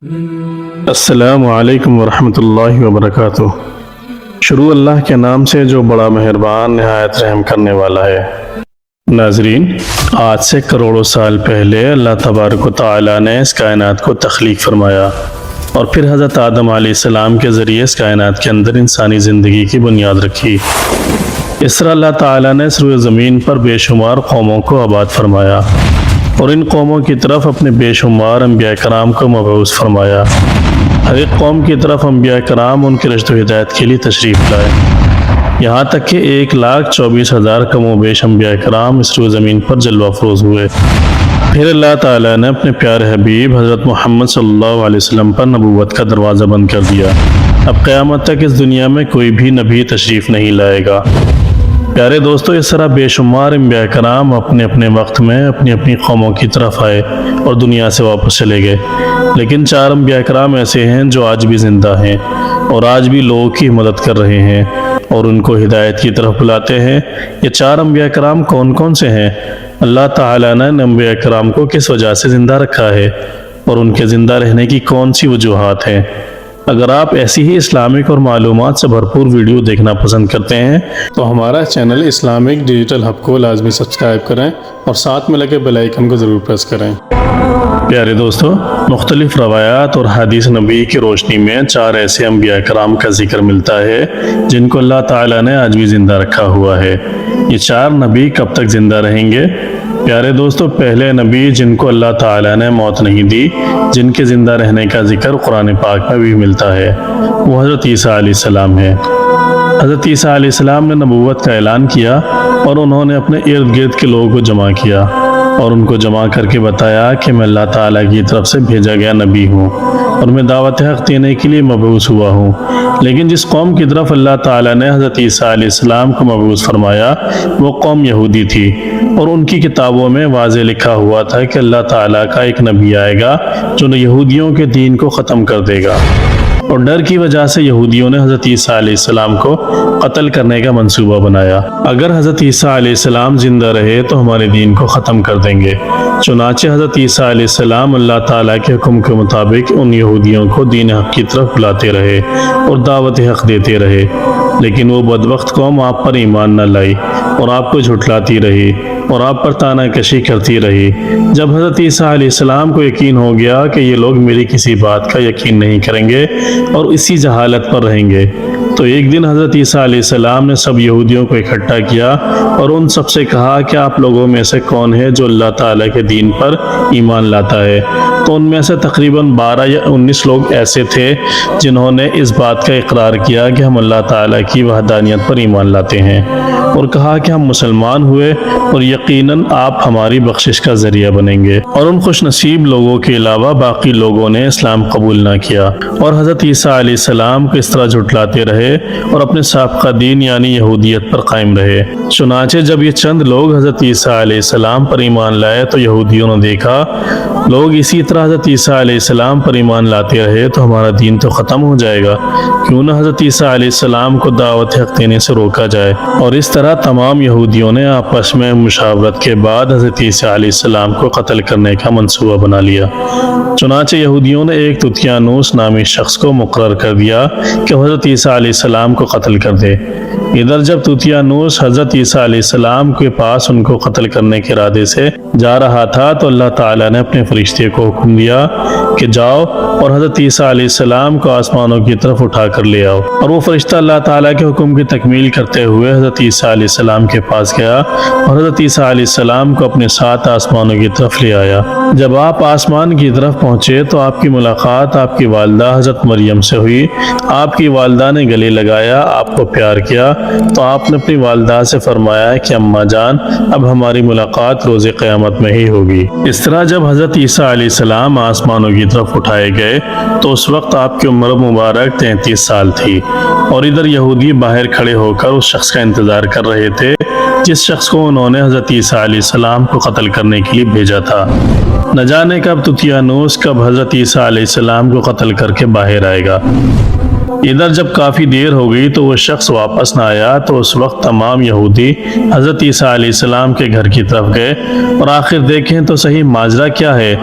السلام علیکم ورحمۃ اللہ وبرکاتہ۔ شروع اللہ کے نام سے جو بڑا مہربان نہایت رحم کرنے والا ہے۔ ناظرین، آج سے کروڑوں سال پہلے اللہ تبارک و تعالیٰ نے اس کائنات کو تخلیق فرمایا اور پھر حضرت آدم علیہ السلام کے ذریعے اس کائنات کے اندر انسانی زندگی کی بنیاد رکھی۔ اس طرح اللہ تعالیٰ نے اس روئے زمین پر بے شمار قوموں کو آباد فرمایا اور ان قوموں کی طرف اپنے بے شمار انبیاء کرام کو مبعوث فرمایا۔ ہر ایک قوم کی طرف انبیاء کرام ان کی رشد و ہدایت کے لیے تشریف لائے، یہاں تک کہ 1,24,000 کم و بیش انبیاء کرام اس روئے زمین پر جلوہ افروز ہوئے۔ پھر اللہ تعالیٰ نے اپنے پیارے حبیب حضرت محمد صلی اللہ علیہ وسلم پر نبوت کا دروازہ بند کر دیا۔ اب قیامت تک اس دنیا میں کوئی بھی نبی تشریف نہیں لائے گا۔ پیارے دوستو، اس طرح بے شمار انبیاء کرام اپنے اپنے وقت میں اپنی اپنی قوموں کی طرف آئے اور دنیا سے واپس چلے گئے، لیکن 4 انبیاء کرام ایسے ہیں جو آج بھی زندہ ہیں اور آج بھی لوگوں کی مدد کر رہے ہیں اور ان کو ہدایت کی طرف بلاتے ہیں۔ یہ 4 انبیاء کرام کون کون سے ہیں؟ اللہ تعالیٰ نے انبیاء کرام کو کس وجہ سے زندہ رکھا ہے اور ان کے زندہ رہنے کی کون سی وجوہات ہیں؟ اگر آپ ایسی ہی اسلامک اور معلومات سے بھرپور ویڈیو دیکھنا پسند کرتے ہیں تو ہمارا چینل اسلامک ڈیجیٹل ہب کو لازمی سبسکرائب کریں اور ساتھ میں لگے بیل آئیکن کو ضرور پریس کریں۔ پیارے دوستو، مختلف روایات اور حدیث نبی کی روشنی میں 4 ایسے انبیاء کرام کا ذکر ملتا ہے جن کو اللہ تعالیٰ نے آج بھی زندہ رکھا ہوا ہے۔ یہ 4 نبی کب تک زندہ رہیں گے؟ پیارے دوستو، پہلے نبی جن کو اللہ تعالیٰ نے موت نہیں دی، جن کے زندہ رہنے کا ذکر قرآن پاک میں بھی ملتا ہے، وہ حضرت عیسیٰ علیہ السلام ہے۔ حضرت عیسیٰ علیہ السلام نے نبوت کا اعلان کیا اور انہوں نے اپنے ارد گرد کے لوگوں کو جمع کیا اور ان کو جمع کر کے بتایا کہ میں اللہ تعالیٰ کی طرف سے بھیجا گیا نبی ہوں اور میں دعوت حق دینے کے لیے مبعوث ہوا ہوں۔ لیکن جس قوم کی طرف اللہ تعالیٰ نے حضرت عیسیٰ علیہ السلام کو مبعوث فرمایا وہ قوم یہودی تھی، اور ان کی کتابوں میں واضح لکھا ہوا تھا کہ اللہ تعالیٰ کا ایک نبی آئے گا جو یہودیوں کے دین کو ختم کر دے گا، اور ڈر کی وجہ سے یہودیوں نے حضرت عیسیٰ علیہ السلام کو قتل کرنے کا منصوبہ بنایا۔ اگر حضرت عیسیٰ علیہ السلام زندہ رہے تو ہمارے دین کو ختم کر دیں گے۔ چنانچہ حضرت عیسیٰ علیہ السلام اللہ تعالیٰ کے حکم کے مطابق ان یہودیوں کو دین حق کی طرف بلاتے رہے اور دعوت حق دیتے رہے، لیکن وہ بدبخت قوم آپ پر ایمان نہ لائی اور آپ کو جھٹلاتی رہی اور آپ پر طعنہ کشی کرتی رہی۔ جب حضرت عیسیٰ علیہ السلام کو یقین ہو گیا کہ یہ لوگ میری کسی بات کا یقین نہیں کریں گے اور اسی جہالت پر رہیں گے، تو ایک دن حضرت عیسیٰ علیہ السلام نے سب یہودیوں کو اکٹھا کیا اور ان سب سے کہا کہ آپ لوگوں میں سے کون ہے جو اللہ تعالیٰ کے دین پر ایمان لاتا ہے؟ تو ان میں سے تقریباً 12 یا 19 لوگ ایسے تھے جنہوں نے اس بات کا اقرار کیا کہ ہم اللہ تعالیٰ کی وحدانیت پر ایمان لاتے ہیں، اور کہا کہ ہم مسلمان ہوئے اور یقیناً آپ ہماری بخشش کا ذریعہ بنیں گے۔ اور ان خوش نصیب لوگوں کے علاوہ باقی لوگوں نے اسلام قبول نہ کیا اور حضرت عیسیٰ علیہ السلام کو اس طرح جھٹلاتے رہے اور اپنے سابقہ دین یعنی یہودیت پر قائم رہے۔ چنانچہ جب یہ چند لوگ حضرت عیسیٰ علیہ السلام پر ایمان لائے تو یہودیوں نے دیکھا لوگ اسی طرح حضرت عیسیٰ علیہ السلام پر ایمان لاتے رہے تو ہمارا دین تو ختم ہو جائے گا، کیوں نہ حضرت عیسیٰ علیہ السلام کو دعوت حق دینے سے روکا جائے۔ اور اس طرح تمام یہودیوں نے آپس میں مشاورت کے بعد حضرت عیسیٰ علیہ السلام کو قتل کرنے کا منصوبہ بنا لیا۔ چنانچہ یہودیوں نے ایک تتیانوس نامی شخص کو مقرر کر دیا کہ حضرت عیسیٰ علیہ السلام کو قتل کر دے۔ ادھر جب تتیانوس حضرت عیسیٰ علیہ السلام کے پاس ان کو قتل کرنے کے ارادے سے جا رہا تھا تو اللہ تعالیٰ نے اپنے فرشتے کو حکم دیا کہ جاؤ اور حضرت عیسیٰ علیہ السلام کو آسمانوں کی طرف اٹھا کر لے آؤ۔ اور وہ فرشتہ اللہ تعالیٰ کے حکم کی تکمیل کرتے ہوئے حضرت عیسیٰ علیہ السلام کے پاس گیا اور حضرت عیسیٰ علیہ السلام کو اپنے ساتھ آسمانوں کی طرف لے آیا۔ جب آپ آسمان کی طرف پہنچے تو آپ کی ملاقات آپ کی والدہ حضرت مریم سے ہوئی۔ آپ کی والدہ نے گلے لگایا، آپ کو پیار کیا تو آپ نے اپنی والدہ سے فرمایا کہ اماں جان، اب ہماری ملاقات روز قیامت میں ہی ہوگی۔ اس طرح جب حضرت عیسیٰ علیہ السلام آسمانوں کی طرف اٹھائے گئے تو اس وقت آپ کی عمر مبارک 33 سال تھی، اور ادھر یہودی باہر کھڑے ہو کر اس شخص کا انتظار کر رہے تھے جس شخص کو انہوں نے حضرت عیسیٰ علیہ السلام کو قتل کرنے کے لیے بھیجا تھا۔ نہ جانے کب تتیانوس کب حضرت عیسیٰ علیہ السلام کو قتل کر کے باہر آئے گا۔ ادھر جب کافی دیر ہو گئی تو وہ شخص واپس نہ آیا تو اس وقت تمام یہودی حضرت عیسیٰ علیہ السلام کے گھر کی طرف گئے اور آخر دیکھیں تو صحیح ماجرا کیا ہے۔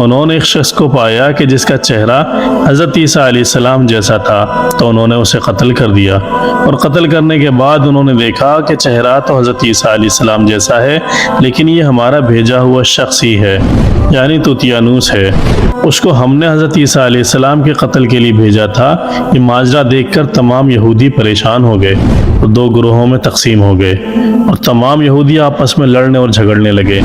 انہوں نے ایک شخص کو پایا کہ جس کا چہرہ حضرت عیسیٰ علیہ السلام جیسا تھا، تو انہوں نے اسے قتل کر دیا، اور قتل کرنے کے بعد انہوں نے دیکھا کہ چہرہ تو حضرت عیسیٰ علیہ السلام جیسا ہے، لیکن یہ ہمارا بھیجا ہوا شخص ہی ہے، یعنی طوطیانوس ہے، اس کو ہم نے حضرت عیسیٰ علیہ السلام کے قتل کے لیے بھیجا تھا۔ یہ ماجرا دیکھ کر تمام یہودی پریشان ہو گئے اور دو گروہوں میں تقسیم ہو گئے، اور تمام یہودی آپس میں لڑنے اور جھگڑنے لگے،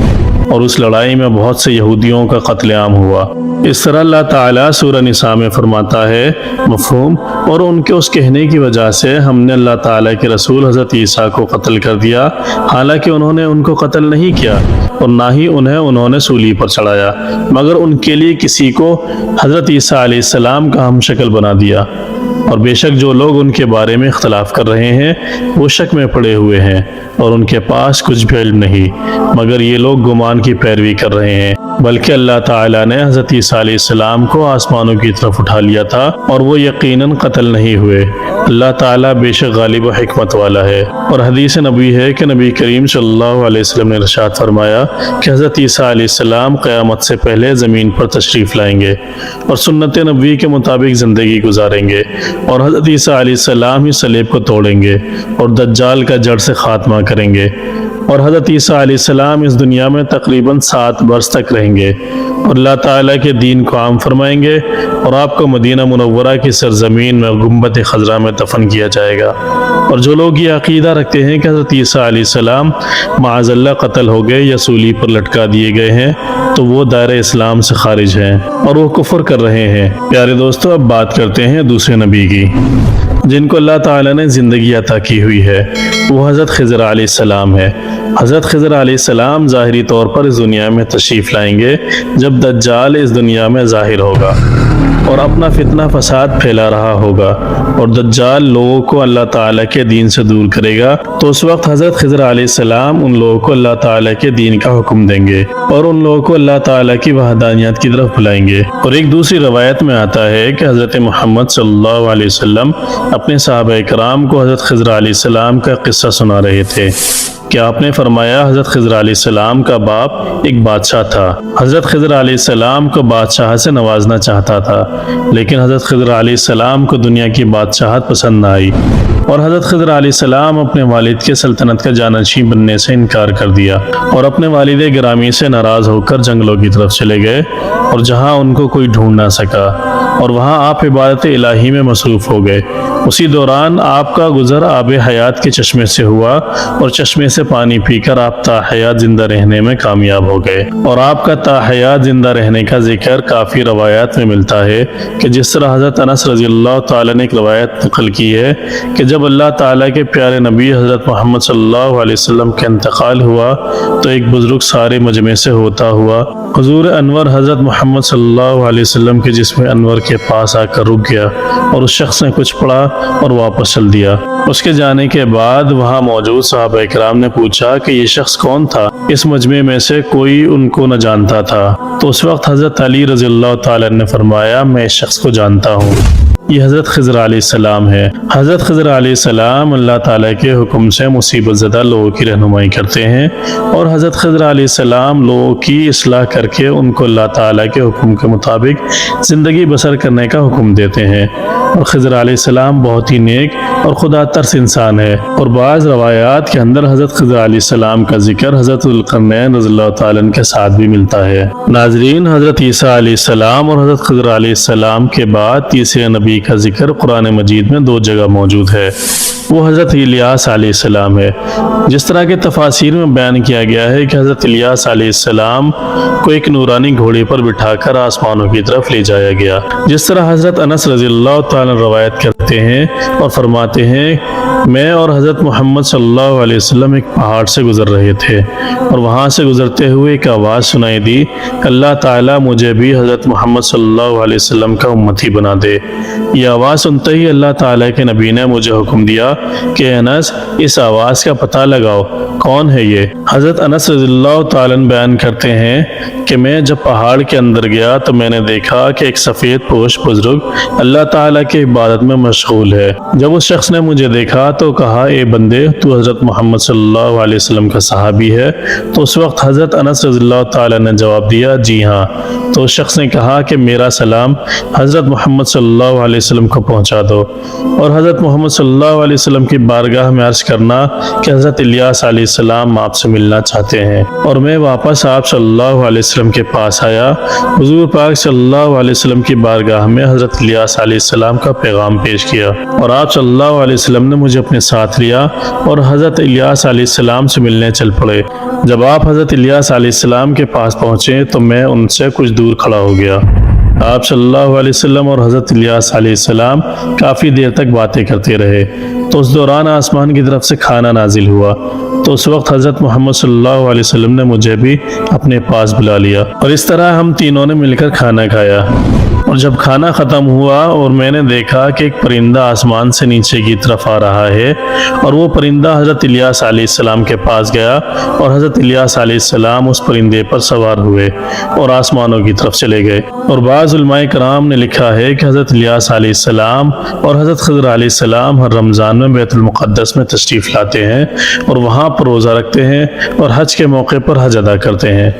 اور اس لڑائی میں بہت سے یہودیوں کا قتل عام ہوا۔ اس طرح اللہ تعالیٰ سورہ نساء میں فرماتا ہے، مفہوم، اور ان کے اس کہنے کی وجہ سے ہم نے اللہ تعالیٰ کے رسول حضرت عیسیٰ کو قتل کر دیا، حالانکہ انہوں نے ان کو قتل نہیں کیا اور نہ ہی انہوں نے سولی پر چڑھایا، مگر ان کے لیے کسی کو حضرت عیسیٰ علیہ السلام کا ہم شکل بنا دیا۔ اور بے شک جو لوگ ان کے بارے میں اختلاف کر رہے ہیں وہ شک میں پڑے ہوئے ہیں، اور ان کے پاس کچھ بھی علم نہیں، مگر یہ لوگ گمان کی پیروی کر رہے ہیں۔ بلکہ اللہ تعالیٰ نے حضرت عیسیٰ علیہ السلام کو آسمانوں کی طرف اٹھا لیا تھا، اور وہ یقیناً قتل نہیں ہوئے۔ اللہ تعالیٰ بے شک غالب و حکمت والا ہے۔ اور حدیث نبی ہے کہ نبی کریم صلی اللہ علیہ وسلم نے ارشاد فرمایا کہ حضرت عیسیٰ علیہ السلام قیامت سے پہلے زمین پر تشریف لائیں گے اور سنت نبوی کے مطابق زندگی گزاریں گے، اور حضرت عیسیٰ علیہ السلام ہی صلیب کو توڑیں گے اور دجال کا جڑ سے خاتمہ کریں گے، اور حضرت عیسیٰ علیہ السلام اس دنیا میں تقریباً 7 برس تک رہیں گے اور اللہ تعالیٰ کے دین کو عام فرمائیں گے، اور آپ کو مدینہ منورہ کی سرزمین میں گنبد خضرا میں دفن کیا جائے گا۔ اور جو لوگ یہ عقیدہ رکھتے ہیں کہ حضرت عیسیٰ علیہ السلام معاذ اللہ قتل ہو گئے یا سولی پر لٹکا دیے گئے ہیں، تو وہ دائرہ اسلام سے خارج ہیں اور وہ کفر کر رہے ہیں۔ پیارے دوستو، اب بات کرتے ہیں دوسرے نبی کی جن کو اللہ تعالیٰ نے زندگی عطا کی ہوئی ہے، وہ حضرت خضر علیہ السلام ہے۔ حضرت خضر علیہ السلام ظاہری طور پر اس دنیا میں تشریف لائیں گے جب دجال اس دنیا میں ظاہر ہوگا اور اپنا فتنہ فساد پھیلا رہا ہوگا، اور دجال لوگوں کو اللہ تعالیٰ کے دین سے دور کرے گا، تو اس وقت حضرت خضر علیہ السلام ان لوگوں کو اللہ تعالیٰ کے دین کا حکم دیں گے اور ان لوگوں کو اللہ تعالیٰ کی وحدانیت کی طرف بلائیں گے۔ اور ایک دوسری روایت میں آتا ہے کہ حضرت محمد صلی اللہ علیہ وسلم اپنے صحابہ کرام کو حضرت خضر علیہ السلام کا قصہ سنا رہے تھے کہ آپ نے فرمایا، حضرت خضر علیہ السلام کا باپ ایک بادشاہ تھا۔ حضرت خضر علیہ السلام کو بادشاہ سے نوازنا چاہتا تھا، لیکن حضرت خضر علیہ السلام کو دنیا کی بادشاہت پسند نہ آئی، اور حضرت خضر علیہ السلام اپنے والد کے سلطنت کا جانشین بننے سے انکار کر دیا اور اپنے والد گرامی سے ناراض ہو کر جنگلوں کی طرف چلے گئے، اور جہاں ان کو کوئی ڈھونڈ نہ سکا، اور وہاں آپ عبادت الہی میں مصروف ہو گئے۔ اسی دوران آپ کا گزر آب حیات کے چشمے سے ہوا، اور چشمے سے پانی پی کر آپ تا حیات زندہ رہنے میں کامیاب ہو گئے۔ اور آپ کا تا حیات زندہ رہنے کا ذکر کافی روایات میں ملتا ہے کہ جس طرح حضرت انس رضی اللہ تعالیٰ نے ایک روایت نقل کی ہے کہ جب اللہ تعالیٰ کے پیارے نبی حضرت محمد صلی اللہ علیہ وسلم کا انتقال ہوا تو ایک بزرگ سارے مجمع سے ہوتا ہوا حضور انور حضرت محمد صلی اللہ علیہ وسلم کے جسم انور کے پاس آ کر رک گیا، اور اس شخص نے کچھ پڑھا اور واپس چل دیا۔ اس کے جانے کے بعد وہاں موجود صحابہ کرام نے پوچھا کہ یہ شخص کون تھا؟ اس مجمع میں سے کوئی ان کو نہ جانتا تھا، تو اس وقت حضرت علی رضی اللہ تعالیٰ نے فرمایا، میں اس شخص کو جانتا ہوں، یہ حضرت خضر علیہ السلام ہے۔ حضرت خضر علیہ السلام اللہ تعالیٰ کے حکم سے مصیبت زدہ لوگوں کی رہنمائی کرتے ہیں، اور حضرت خضر علیہ السلام لوگوں کی اصلاح کر کے ان کو اللہ تعالیٰ کے حکم کے مطابق زندگی بسر کرنے کا حکم دیتے ہیں۔ اور خضر علیہ السلام بہت ہی نیک اور خدا ترس انسان ہے، اور بعض روایات کے اندر حضرت خضر علیہ السلام کا ذکر حضرت ذوالقرنین رضی اللہ تعالیٰ عنہ کے ساتھ بھی ملتا ہے۔ ناظرین، حضرت عیسیٰ علیہ السلام اور حضرت خضر علیہ السلام کے بعد تیسرے نبی کا ذکر قرآن مجید میں 2 جگہ موجود ہے، وہ حضرت الیاس علیہ السلام ہے۔ جس طرح کے تفاسیر میں بیان کیا گیا ہے کہ حضرت الیاس علیہ السلام کو ایک نورانی گھوڑے پر بٹھا کر آسمانوں کی طرف لے جایا گیا، جس طرح حضرت انس رضی اللہ تعالیٰ روایت کرتے ہیں اور فرماتے ہیں، میں اور حضرت محمد صلی اللہ علیہ وسلم ایک پہاڑ سے گزر رہے تھے، اور وہاں سے گزرتے ہوئے ایک آواز سنائی دی کہ اللہ تعالیٰ مجھے بھی حضرت محمد صلی اللہ علیہ وسلم کا امتی بنا دے۔ یہ آواز سنتے ہی اللہ تعالیٰ کے نبی نے مجھے حکم دیا کہ انس، اس آواز کا پتہ لگاؤ کون ہے یہ؟ حضرت انس رضی اللہ تعالیٰ عنہ بیان کرتے ہیں کہ میں جب پہاڑ کے اندر گیا تو میں نے دیکھا کہ ایک سفید پوش بزرگ اللہ تعالیٰ کی عبادت میں مشغول ہے۔ جب اس شخص نے مجھے دیکھا تو کہا اے بندے تو حضرت محمد صلی اللہ علیہ وسلم کا صحابی ہے؟ تو اس وقت حضرت انس رضی اللہ تعالیٰ نے جواب دیا جی ہاں۔ تو اس شخص نے کہا کہ میرا سلام حضرت محمد صلی اللہ علیہ وسلم کو پہنچا دو، اور حضرت محمد صلی اللہ علیہ وسلم کی بارگاہ میں عرض کرنا کہ حضرت الیاس علیہ السلام آپ سے ملنا چاہتے ہیں۔ اور میں واپس آپ صلی اللہ علیہ وسلم کے پاس آیا۔ حضور پاک صلی اللہ علیہ وسلم کی بارگاہ میں حضرت الیاس علیہ السلام کا پیغام پیش کیا، اور آپ صلی اللہ علیہ وسلم نے مجھے اپنے ساتھ لیا اور حضرت الیاس علیہ السلام سے ملنے چل پڑے۔ جب آپ حضرت الیاس علیہ السلام کے پاس پہنچے تو میں ان سے کچھ دور کھڑا ہو گیا۔ آپ صلی اللہ علیہ وسلم اور حضرت الیاس علیہ السلام کافی دیر تک باتیں کرتے رہے۔ تو اس دوران آسمان کی طرف سے کھانا نازل ہوا، تو اس وقت حضرت محمد صلی اللہ علیہ وسلم نے مجھے بھی اپنے پاس بلا لیا، اور اس طرح ہم تینوں نے مل کر کھانا کھایا۔ اور جب کھانا ختم ہوا اور میں نے دیکھا کہ ایک پرندہ آسمان سے نیچے کی طرف آ رہا ہے، اور وہ پرندہ حضرت الیاس علیہ السلام کے پاس گیا، اور حضرت الیاس علیہ السلام اس پرندے پر سوار ہوئے اور آسمانوں کی طرف چلے گئے۔ اور بعض علماء کرام نے لکھا ہے کہ حضرت الیاس علیہ السلام اور حضرت خضر علیہ السلام ہر رمضان میں بیت المقدس میں تشریف لاتے ہیں اور وہاں پر روزہ رکھتے ہیں اور حج کے موقع پر حج ادا کرتے ہیں،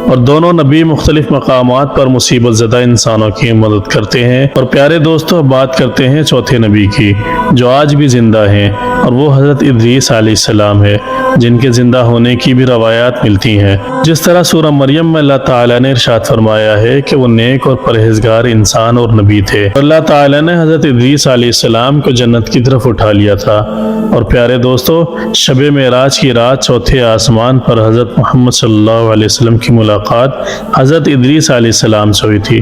اور دونوں نبی مختلف مقامات پر مصیبت زدہ انسانوں کی مدد کرتے ہیں۔ اور پیارے دوستو، بات کرتے ہیں چوتھے نبی کی جو آج بھی زندہ ہیں، اور وہ حضرت ادریس علیہ السلام ہے، جن کے زندہ ہونے کی بھی روایات ملتی ہیں۔ جس طرح سورہ مریم میں اللہ تعالیٰ نے ارشاد فرمایا ہے کہ وہ نیک اور پرہیزگار انسان اور نبی تھے، اللہ تعالیٰ نے حضرت ادریس علیہ السلام کو جنت کی طرف اٹھا لیا تھا۔ اور پیارے دوستو، شب معراج کی رات چوتھے آسمان پر حضرت محمد صلی اللہ علیہ وسلم کی ملاقات حضرت ادریس علیہ السلام سے ہوئی تھی،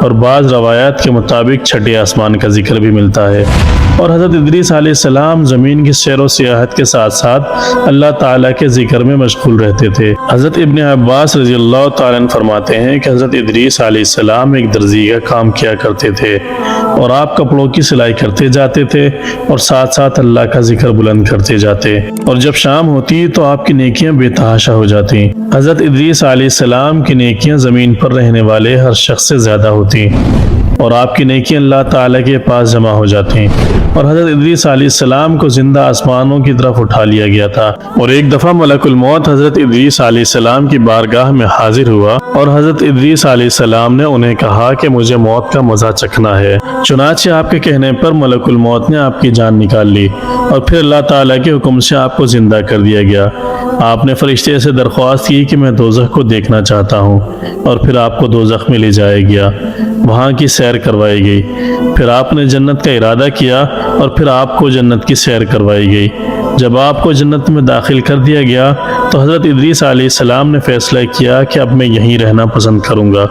اور بعض روایات کے مطابق چھٹے آسمان کا ذکر بھی ملتا ہے۔ اور حضرت ادریس علیہ السلام زمین کی سیر و سیاحت کے ساتھ ساتھ اللہ تعالیٰ کے ذکر میں مشغول رہتے تھے۔ حضرت ابن عباس رضی اللہ تعالیٰ عنہ فرماتے ہیں کہ حضرت ادریس علیہ السلام ایک درزی کا کام کیا کرتے تھے، اور آپ کپڑوں کی سلائی کرتے جاتے تھے اور ساتھ ساتھ اللہ کا ذکر بلند کرتے جاتے، اور جب شام ہوتی تو آپ کی نیکیاں بے تحاشا ہو جاتی۔ حضرت ادریس علیہ السلام کی نیکیاں زمین پر رہنے والے ہر شخص سے زیادہ ہوتی، اور آپ کی نیکیاں اللہ تعالیٰ کے پاس جمع ہو جاتی۔ اور حضرت ادریس علیہ السلام کو زندہ آسمانوں کی طرف اٹھا لیا گیا تھا، اور ایک دفعہ ملک الموت حضرت ادریس علیہ السلام کی بارگاہ میں حاضر ہوا، اور حضرت ادریس علیہ السلام نے انہیں کہا کہ مجھے موت کا مزہ چکھنا ہے۔ چنانچہ آپ کے کہنے پر ملک الموت نے آپ کی جان نکال لی، اور پھر اللہ تعالیٰ کے حکم سے آپ کو زندہ کر دیا گیا۔ آپ نے فرشتے سے درخواست کی کہ میں دوزخ کو دیکھنا چاہتا ہوں، اور پھر آپ کو دوزخ میں لے جایا گیا، وہاں کی سیر کروائی گئی۔ پھر آپ نے جنت کا ارادہ کیا، اور پھر آپ کو جنت کی سیر کروائی گئی۔ جب آپ کو جنت میں داخل کر دیا گیا تو حضرت ادریس علیہ السلام نے فیصلہ کیا کہ اب میں یہیں رہنا پسند کروں گا۔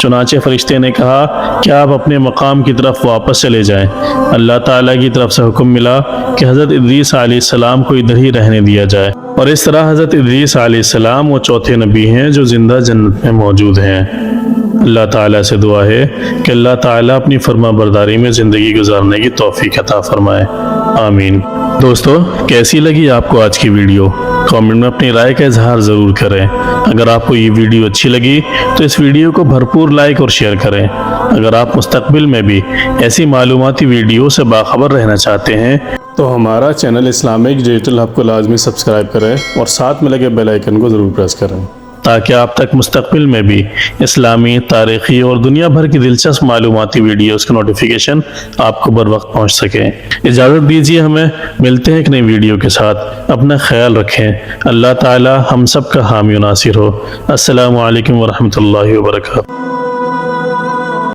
چنانچہ فرشتے نے کہا کہ آپ اپنے مقام کی طرف واپس چلے جائیں۔ اللہ تعالیٰ کی طرف سے حکم ملا کہ حضرت ادریس علیہ السلام کو ادھر ہی رہنے دیا جائے، اور اس طرح حضرت ادریس علیہ السلام وہ چوتھے نبی ہیں جو زندہ جنت میں موجود ہیں۔ اللہ تعالیٰ سے دعا ہے کہ اللہ تعالیٰ اپنی فرما برداری میں زندگی گزارنے کی توفیق عطا فرمائے، آمین۔ دوستو، کیسی لگی آپ کو آج کی ویڈیو؟ کامنٹ میں اپنی رائے کا اظہار ضرور کریں۔ اگر آپ کو یہ ویڈیو اچھی لگی تو اس ویڈیو کو بھرپور لائک اور شیئر کریں۔ اگر آپ مستقبل میں بھی ایسی معلوماتی ویڈیو سے باخبر رہنا چاہتے ہیں تو ہمارا چینل اسلامک ڈیجیٹل ہب کو لازمی سبسکرائب کریں، اور ساتھ میں لگے بیل آئیکن کو ضرور پریس کریں تاکہ آپ تک مستقبل میں بھی اسلامی، تاریخی اور دنیا بھر کی دلچسپ معلوماتی ویڈیوز کا نوٹیفیکیشن آپ کو بر وقت پہنچ سکے۔ اجازت دیجیے، ہمیں ملتے ہیں ایک نئی ویڈیو کے ساتھ۔ اپنا خیال رکھیں۔ اللہ تعالی ہم سب کا حامی و ناصر ہو۔ السلام علیکم ورحمۃ اللہ وبرکاتہ۔